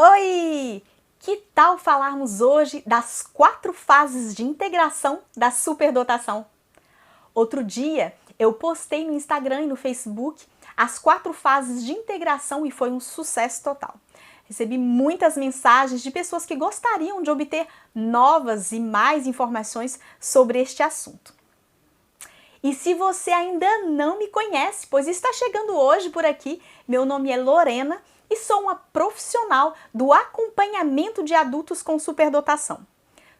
Oi! Que tal falarmos hoje das 4 fases de integração da superdotação? Outro dia eu postei no Instagram e no Facebook as 4 fases de integração e foi um sucesso total. Recebi muitas mensagens de pessoas que gostariam de obter novas e mais informações sobre este assunto. E se você ainda não me conhece, pois está chegando hoje por aqui, meu nome é Lorena e sou uma profissional do acompanhamento de adultos com superdotação.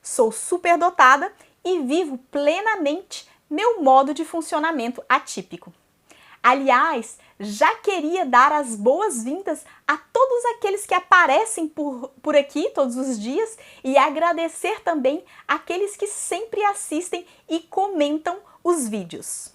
Sou superdotada e vivo plenamente meu modo de funcionamento atípico. Aliás, já queria dar as boas-vindas a todos aqueles que aparecem por aqui todos os dias e agradecer também aqueles que sempre assistem e comentam os vídeos.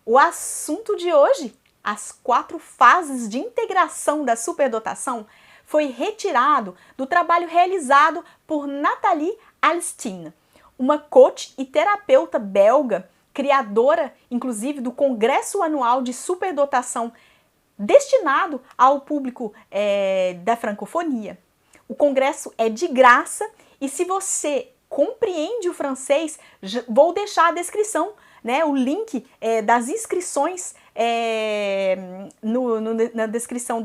O assunto de hoje, as 4 fases de integração da superdotação, foi retirado do trabalho realizado por Nathalie Alsteen, uma coach e terapeuta belga, criadora, inclusive, do Congresso Anual de Superdotação destinado ao público da francofonia. O congresso é de graça e se você compreende o francês, vou deixar a descrição, o link das inscrições na descrição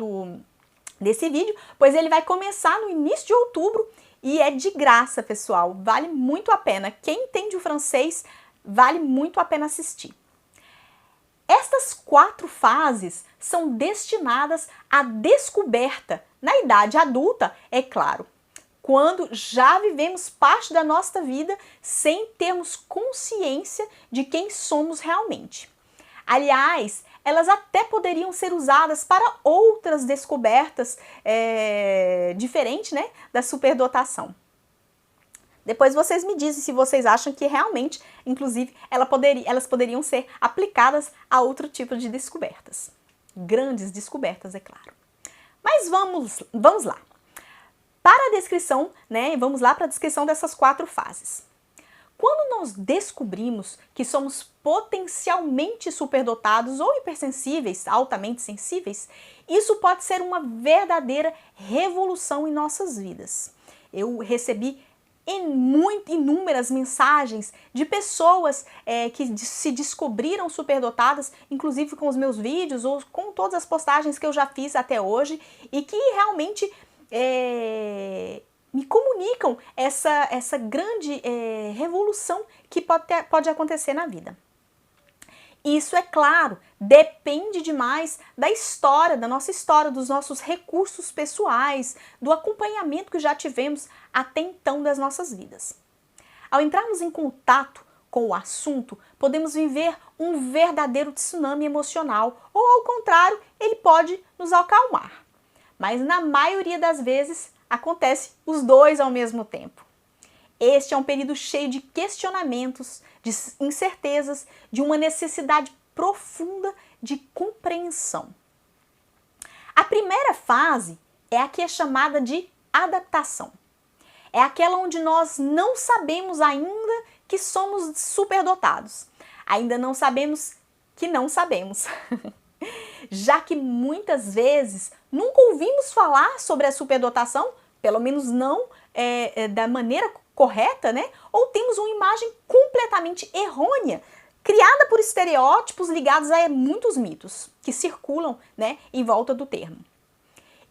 desse vídeo, pois ele vai começar no início de outubro e é de graça, pessoal. Vale muito a pena. Quem entende o francês, vale muito a pena assistir. Estas 4 fases são destinadas à descoberta na idade adulta, é claro, quando já vivemos parte da nossa vida sem termos consciência de quem somos realmente. Aliás, elas até poderiam ser usadas para outras descobertas diferentes, da superdotação. Depois vocês me dizem se vocês acham que realmente, inclusive, elas poderiam ser aplicadas a outro tipo de descobertas. Grandes descobertas, é claro. Mas vamos lá. Para a descrição, vamos lá para a descrição dessas 4 fases. Quando nós descobrimos que somos potencialmente superdotados ou hipersensíveis, altamente sensíveis, isso pode ser uma verdadeira revolução em nossas vidas. Eu recebi inúmeras mensagens de pessoas que se descobriram superdotadas, inclusive com os meus vídeos ou com todas as postagens que eu já fiz até hoje e que realmente me comunicam essa grande revolução que pode acontecer na vida. Isso, é claro, depende demais da nossa história, dos nossos recursos pessoais, do acompanhamento que já tivemos até então das nossas vidas. Ao entrarmos em contato com o assunto, podemos viver um verdadeiro tsunami emocional, ou ao contrário, ele pode nos acalmar. Mas na maioria das vezes acontece os dois ao mesmo tempo. Este é um período cheio de questionamentos, de incertezas, de uma necessidade profunda de compreensão. A primeira fase é a que é chamada de adaptação. É aquela onde nós não sabemos ainda que somos superdotados. Ainda não sabemos que não sabemos. Já que muitas vezes nunca ouvimos falar sobre a superdotação, pelo menos não da maneira correta, ou temos uma imagem completamente errônea, criada por estereótipos ligados a muitos mitos que circulam, em volta do termo.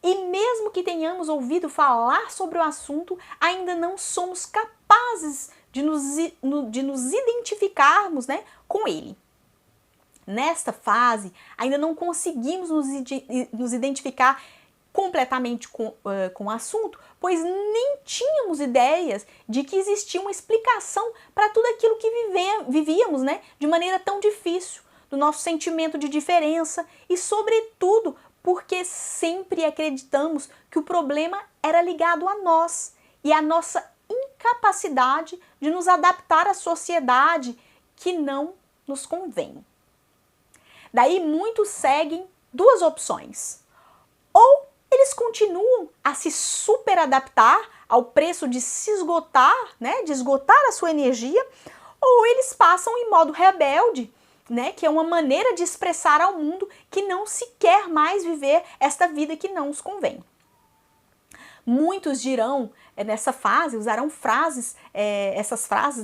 E mesmo que tenhamos ouvido falar sobre o assunto, ainda não somos capazes de nos identificarmos, com ele. Nesta fase, ainda não conseguimos nos identificar completamente com o assunto, pois nem tínhamos ideias de que existia uma explicação para tudo aquilo que vivíamos, de maneira tão difícil, do nosso sentimento de diferença e, sobretudo, porque sempre acreditamos que o problema era ligado a nós e a nossa incapacidade de nos adaptar à sociedade que não nos convém. Daí muitos seguem 2 opções. Ou eles continuam a se superadaptar ao preço de se esgotar, de esgotar a sua energia, ou eles passam em modo rebelde, que é uma maneira de expressar ao mundo que não se quer mais viver esta vida que não os convém. Muitos dirão nessa fase, usarão frases, essas frases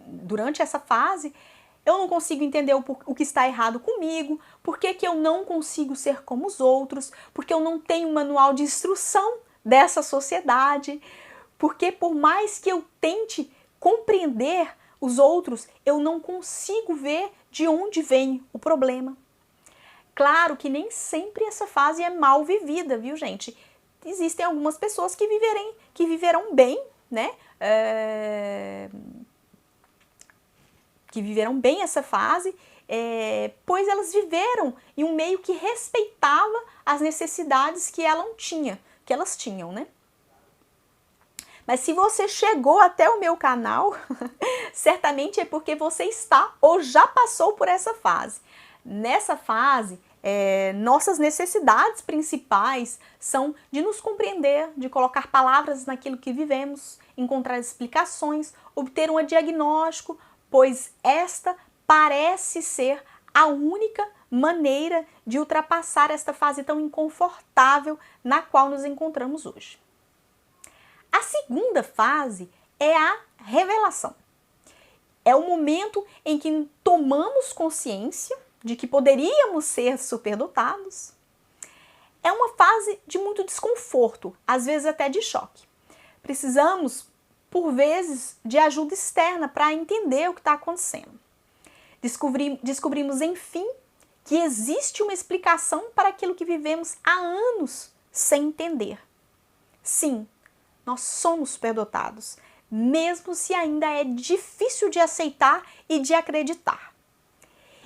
durante essa fase: eu não consigo entender o que está errado comigo, por que eu não consigo ser como os outros, porque eu não tenho um manual de instrução dessa sociedade, porque por mais que eu tente compreender os outros, eu não consigo ver de onde vem o problema. Claro que nem sempre essa fase é mal vivida, viu, gente? Existem algumas pessoas que viverão bem, né? Que viveram bem essa fase, pois elas viveram em um meio que respeitava as necessidades que elas tinham, né? Mas se você chegou até o meu canal, certamente é porque você está ou já passou por essa fase. Nessa fase, nossas necessidades principais são de nos compreender, de colocar palavras naquilo que vivemos, encontrar explicações, obter um diagnóstico, pois esta parece ser a única maneira de ultrapassar esta fase tão inconfortável na qual nos encontramos hoje. A segunda fase é a revelação. É o momento em que tomamos consciência de que poderíamos ser superdotados. É uma fase de muito desconforto, às vezes até de choque. Precisamos, por vezes, de ajuda externa para entender o que está acontecendo. Descobrimos, enfim, que existe uma explicação para aquilo que vivemos há anos sem entender. Sim, nós somos superdotados, mesmo se ainda é difícil de aceitar e de acreditar.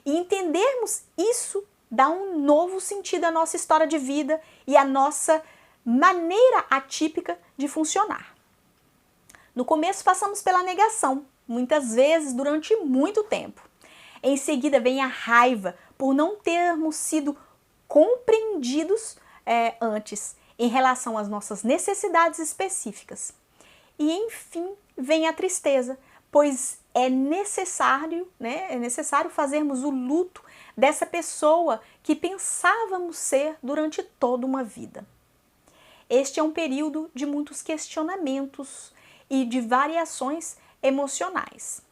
E entendermos isso dá um novo sentido à nossa história de vida e à nossa maneira atípica de funcionar. No começo passamos pela negação, muitas vezes durante muito tempo. Em seguida vem a raiva por não termos sido compreendidos antes em relação às nossas necessidades específicas. E enfim vem a tristeza, pois é necessário fazermos o luto dessa pessoa que pensávamos ser durante toda uma vida. Este é um período de muitos questionamentos e de variações emocionais.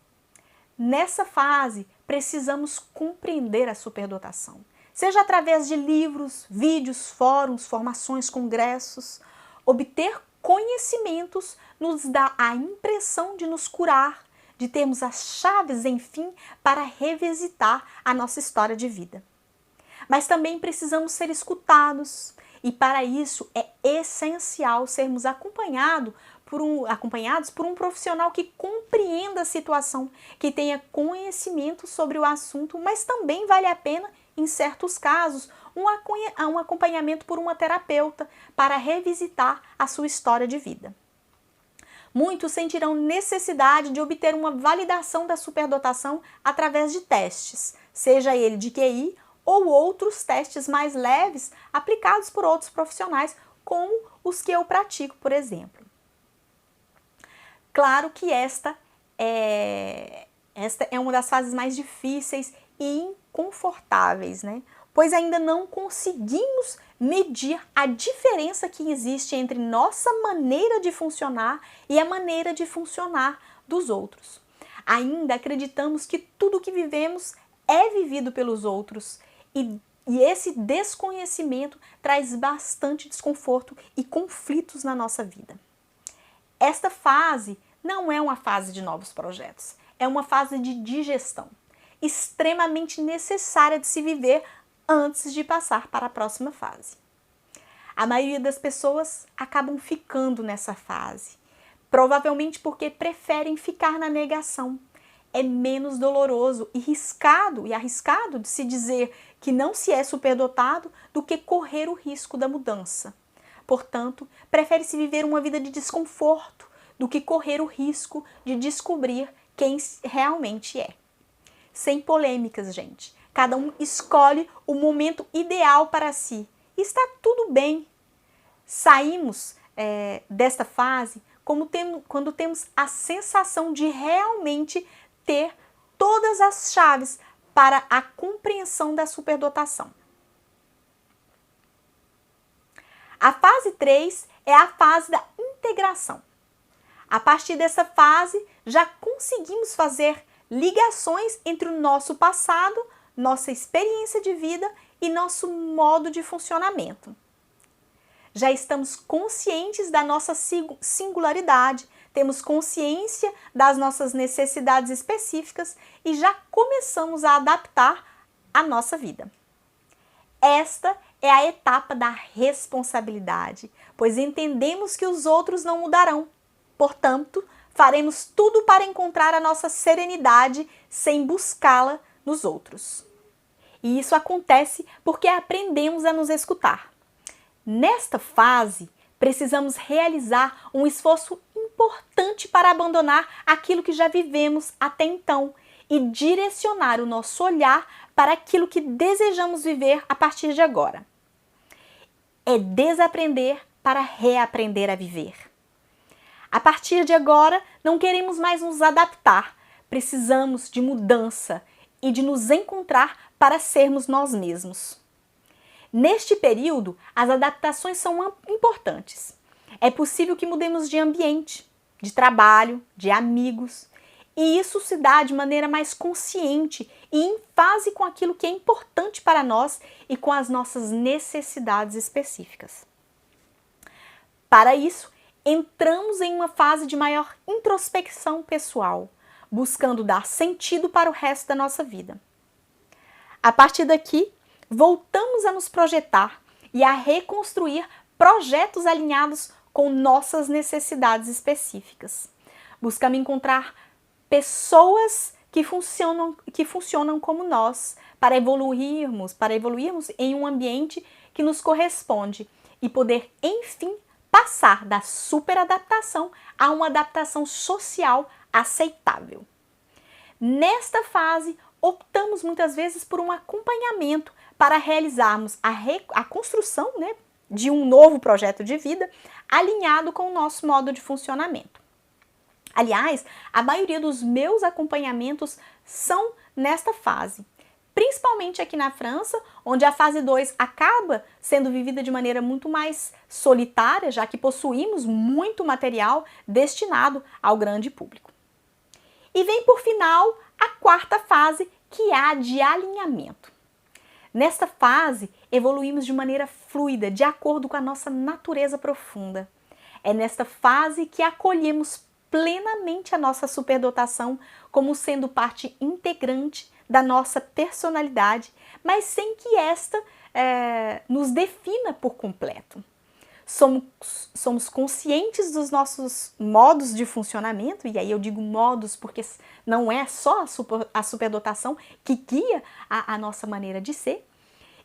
Nessa fase, precisamos compreender a superdotação, seja através de livros, vídeos, fóruns, formações, congressos. Obter conhecimentos nos dá a impressão de nos curar, de termos as chaves, enfim, para revisitar a nossa história de vida. Mas também precisamos ser escutados, e para isso é essencial sermos acompanhados por um profissional que compreenda a situação, que tenha conhecimento sobre o assunto, mas também vale a pena, em certos casos, um acompanhamento por uma terapeuta para revisitar a sua história de vida. Muitos sentirão necessidade de obter uma validação da superdotação através de testes, seja ele de QI ou outros testes mais leves aplicados por outros profissionais, como os que eu pratico, por exemplo. Claro que esta é uma das fases mais difíceis e inconfortáveis, né? Pois ainda não conseguimos medir a diferença que existe entre nossa maneira de funcionar e a maneira de funcionar dos outros. Ainda acreditamos que tudo que vivemos é vivido pelos outros e esse desconhecimento traz bastante desconforto e conflitos na nossa vida. Esta fase não é uma fase de novos projetos, é uma fase de digestão, extremamente necessária de se viver antes de passar para a próxima fase. A maioria das pessoas acabam ficando nessa fase, provavelmente porque preferem ficar na negação. É menos doloroso e arriscado de se dizer que não se é superdotado do que correr o risco da mudança. Portanto, prefere-se viver uma vida de desconforto do que correr o risco de descobrir quem realmente é. Sem polêmicas, gente. Cada um escolhe o momento ideal para si. E está tudo bem. Saímos desta fase quando temos a sensação de realmente ter todas as chaves para a compreensão da superdotação. A fase 3 é a fase da integração. A partir dessa fase, já conseguimos fazer ligações entre o nosso passado, nossa experiência de vida e nosso modo de funcionamento. Já estamos conscientes da nossa singularidade, temos consciência das nossas necessidades específicas e já começamos a adaptar a nossa vida. Esta é a etapa da responsabilidade, pois entendemos que os outros não mudarão. Portanto, faremos tudo para encontrar a nossa serenidade sem buscá-la nos outros. E isso acontece porque aprendemos a nos escutar. Nesta fase, precisamos realizar um esforço importante para abandonar aquilo que já vivemos até então e direcionar o nosso olhar para aquilo que desejamos viver a partir de agora. É desaprender para reaprender a viver. A partir de agora, não queremos mais nos adaptar, precisamos de mudança e de nos encontrar para sermos nós mesmos. Neste período, as adaptações são importantes. É possível que mudemos de ambiente, de trabalho, de amigos, e isso se dá de maneira mais consciente e em fase com aquilo que é importante para nós e com as nossas necessidades específicas. Para isso, entramos em uma fase de maior introspecção pessoal, buscando dar sentido para o resto da nossa vida. A partir daqui, voltamos a nos projetar e a reconstruir projetos alinhados com nossas necessidades específicas. Buscamos encontrar pessoas que funcionam como nós, para evoluirmos em um ambiente que nos corresponde e poder, enfim, passar da superadaptação a uma adaptação social aceitável. Nesta fase, optamos muitas vezes por um acompanhamento para realizarmos a construção, de um novo projeto de vida alinhado com o nosso modo de funcionamento. Aliás, a maioria dos meus acompanhamentos são nesta fase, principalmente aqui na França, onde a fase 2 acaba sendo vivida de maneira muito mais solitária, já que possuímos muito material destinado ao grande público. E vem por final a quarta fase, que é a de alinhamento. Nesta fase, evoluímos de maneira fluida, de acordo com a nossa natureza profunda. É nesta fase que acolhemos plenamente a nossa superdotação como sendo parte integrante da nossa personalidade, mas sem que esta nos defina por completo. Somos conscientes dos nossos modos de funcionamento, e aí eu digo modos porque não é só a superdotação que guia a nossa maneira de ser,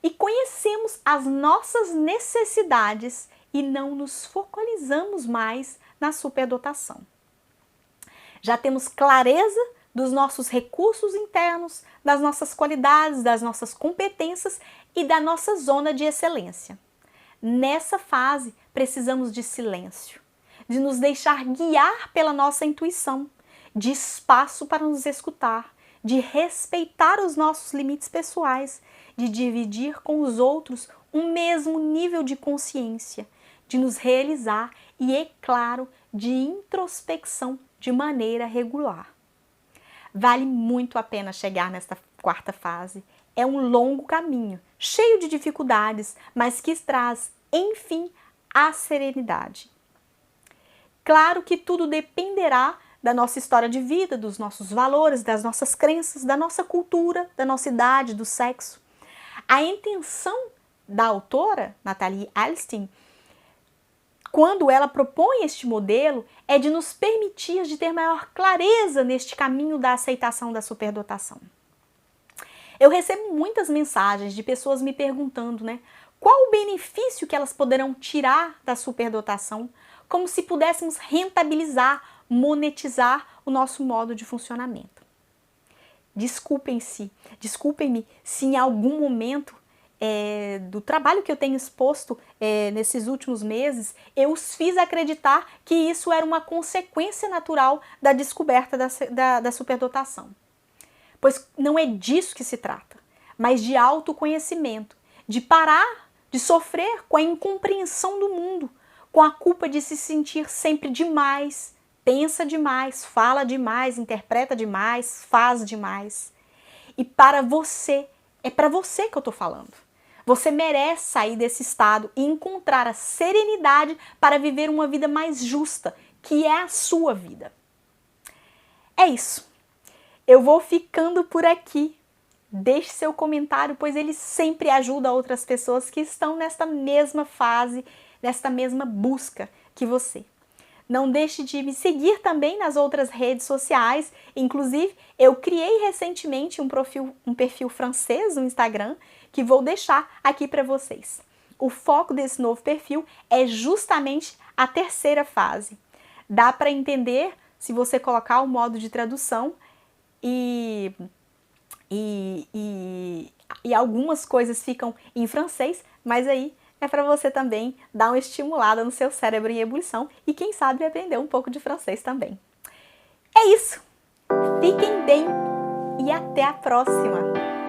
e conhecemos as nossas necessidades e não nos focalizamos mais na superdotação. Já temos clareza dos nossos recursos internos, das nossas qualidades, das nossas competências e da nossa zona de excelência. Nessa fase, precisamos de silêncio, de nos deixar guiar pela nossa intuição, de espaço para nos escutar, de respeitar os nossos limites pessoais, de dividir com os outros um mesmo nível de consciência, de nos realizar e, é claro, de introspecção de maneira regular. Vale muito a pena chegar nesta quarta fase. É um longo caminho, cheio de dificuldades, mas que traz, enfim, a serenidade. Claro que tudo dependerá da nossa história de vida, dos nossos valores, das nossas crenças, da nossa cultura, da nossa idade, do sexo. A intenção da autora, Nathalie Alsteen, quando ela propõe este modelo, é de nos permitir de ter maior clareza neste caminho da aceitação da superdotação. Eu recebo muitas mensagens de pessoas me perguntando, qual o benefício que elas poderão tirar da superdotação, como se pudéssemos rentabilizar, monetizar o nosso modo de funcionamento. Desculpem-me se em algum momento do trabalho que eu tenho exposto nesses últimos meses, eu os fiz acreditar que isso era uma consequência natural da descoberta da superdotação. Pois não é disso que se trata, mas de autoconhecimento, de parar de sofrer com a incompreensão do mundo, com a culpa de se sentir sempre demais, pensa demais, fala demais, interpreta demais, faz demais. E para você, é para você que eu tô falando. Você merece sair desse estado e encontrar a serenidade para viver uma vida mais justa, que é a sua vida. É isso. Eu vou ficando por aqui. Deixe seu comentário, pois ele sempre ajuda outras pessoas que estão nesta mesma fase, nesta mesma busca que você. Não deixe de me seguir também nas outras redes sociais. Inclusive, eu criei recentemente um perfil francês no Instagram que vou deixar aqui para vocês. O foco desse novo perfil é justamente a terceira fase. Dá para entender se você colocar o modo de tradução e algumas coisas ficam em francês, mas aí é para você também dar uma estimulada no seu cérebro em ebulição e quem sabe aprender um pouco de francês também. É isso! Fiquem bem e até a próxima!